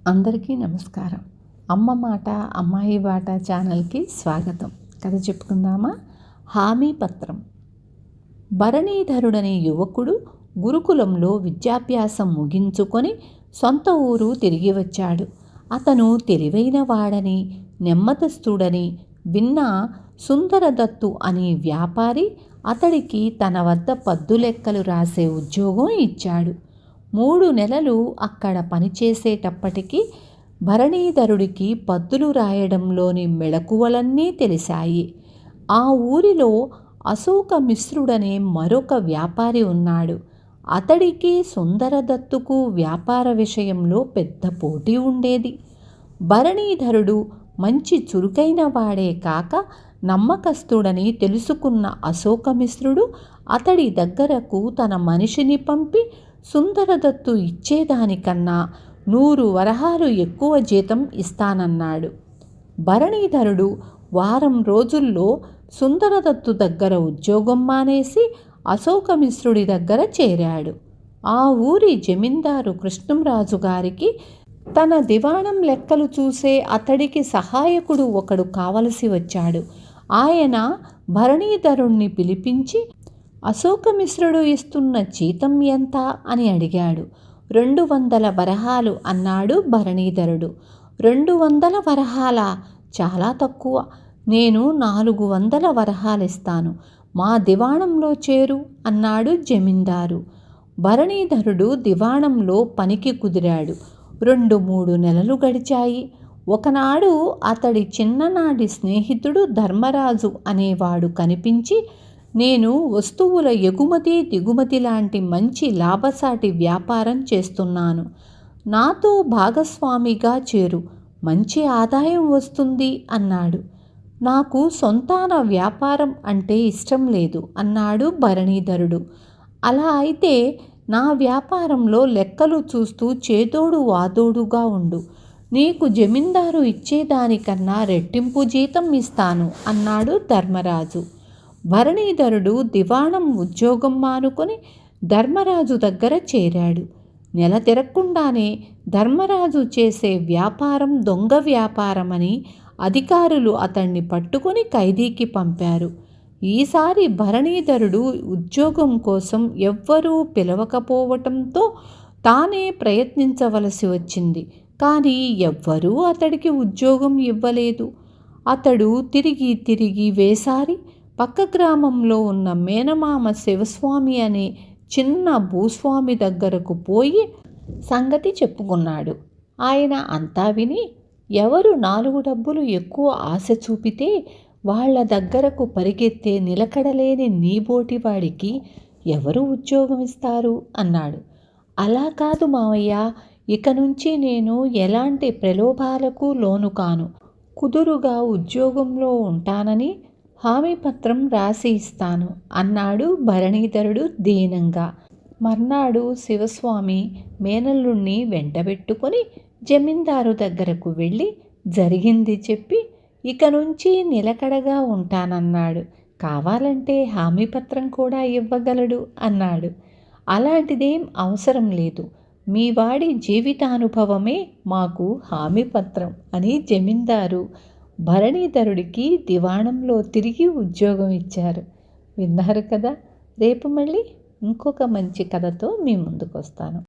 అందరికీ నమస్కారం. అమ్మ మాట అమ్మాయి బాట ఛానల్కి స్వాగతం. కథ చెప్పుకుందామా? హామీ పత్రం. భరణీధరుడనే యువకుడు గురుకులంలో విద్యాభ్యాసం ముగించుకొని సొంత ఊరు తిరిగి వచ్చాడు. అతను తెలివైన వాడని, నెమ్మదస్తుడని విన్న సుందరదత్తు అనే వ్యాపారి అతడికి తన వద్ద పద్దులెక్కలు రాసే ఉద్యోగం ఇచ్చాడు. 3 నెలలు అక్కడ పనిచేసేటప్పటికి భరణీధరుడికి పద్దులు రాయడంలోని మెళకువలన్నీ తెలిసాయి. ఆ ఊరిలో అశోకమిశ్రుడనే మరొక వ్యాపారి ఉన్నాడు. అతడికి సుందరదత్తుకు వ్యాపార విషయంలో పెద్ద పోటీ ఉండేది. భరణీధరుడు మంచి చురుకైన వాడే కాక నమ్మకస్తుడని తెలుసుకున్న అశోకమిశ్రుడు అతడి దగ్గరకు తన మనిషిని పంపి సుందరదత్తు ఇచ్చేదానికన్నా 100 వరహాలు ఎక్కువ జీతం ఇస్తానన్నాడు. భరణీధరుడు వారం రోజుల్లో సుందరదత్తు దగ్గర ఉద్యోగం మానేసి అశోకమిశ్రుడి దగ్గర చేరాడు. ఆ ఊరి జమీందారు కృష్ణంరాజు గారికి తన దివాణం లెక్కలు చూసే అతడికి సహాయకుడు ఒకడు కావలసి వచ్చాడు. ఆయన భరణీధరుణ్ణి పిలిపించి అశోకమిశ్రుడు ఇస్తున్న జీతం ఎంత అని అడిగాడు. 200 వరహాలు అన్నాడు భరణీధరుడు. 200 వరహాలా? చాలా తక్కువ. నేను 400 వరహాలిస్తాను. మా దివాణంలో చేరు అన్నాడు జమీందారు. భరణీధరుడు దివాణంలో పనికి కుదిరాడు. 2-3 నెలలు గడిచాయి. ఒకనాడు అతడి చిన్ననాటి స్నేహితుడు ధర్మరాజు అనేవాడు కనిపించి, నేను వస్తువుల ఎగుమతి దిగుమతి లాంటి మంచి లాభసాటి వ్యాపారం చేస్తున్నాను. నాతో భాగస్వామిగా చేరు. మంచి ఆదాయం వస్తుంది అన్నాడు. నాకు సొంతాన వ్యాపారం అంటే ఇష్టం లేదు అన్నాడు భరణీధరుడు. అలా అయితే నా వ్యాపారంలో లెక్కలు చూస్తూ చేదోడు వాదోడుగా ఉండు. నీకు జమీందారు ఇచ్చేదానికన్నా రెట్టింపు జీతం ఇస్తాను అన్నాడు ధర్మరాజు. భరణీధరుడు దివాణం ఉద్యోగం మానుకొని ధర్మరాజు దగ్గర చేరాడు. నెల తిరగకుండానే ధర్మరాజు చేసే వ్యాపారం దొంగ వ్యాపారమని అధికారులు అతన్ని పట్టుకొని ఖైదీకి పంపారు. ఈసారి భరణీధరుడు ఉద్యోగం కోసం ఎవ్వరూ పిలవకపోవటంతో తానే ప్రయత్నించవలసి వచ్చింది. కానీ ఎవ్వరూ అతడికి ఉద్యోగం ఇవ్వలేదు. అతడు తిరిగి తిరిగి వేసారి పక్క గ్రామంలో ఉన్న మేనమామ శివస్వామి అనే చిన్న భూస్వామి దగ్గరకు పోయి సంగతి చెప్పుకున్నాడు. ఆయన అంతా విని, ఎవరు 4 డబ్బులు ఎక్కువ ఆశ చూపితే వాళ్ల దగ్గరకు పరిగెత్తే నిలకడలేని నీబోటివాడికి ఎవరు ఉద్యోగం ఇస్తారు అన్నాడు. అలా కాదు మావయ్య, ఇక నుంచి నేను ఎలాంటి ప్రలోభాలకు లోను కాను. కుదురుగా ఉద్యోగంలో ఉంటానని హామీ పత్రం రాసి ఇస్తాను అన్నాడు భరణీధరుడు దీనంగా. మర్నాడు శివస్వామి మేనల్లుణ్ణి వెంటబెట్టుకొని జమీందారు దగ్గరకు వెళ్ళి జరిగింది చెప్పి, ఇక నుంచి నిలకడగా ఉంటానన్నాడు. కావాలంటే హామీ పత్రం కూడా ఇవ్వగలడు అన్నాడు. అలాంటిదేం అవసరం లేదు. మీ వాడి జీవితానుభవమే మాకు హామీ పత్రం అని జమీందారు భరణీధరుడికి దివాణంలో తిరిగి ఉద్యోగం ఇచ్చారు. విన్నారు కదా. రేపు మళ్ళీ ఇంకొక మంచి కథతో మీ ముందుకు వస్తాను.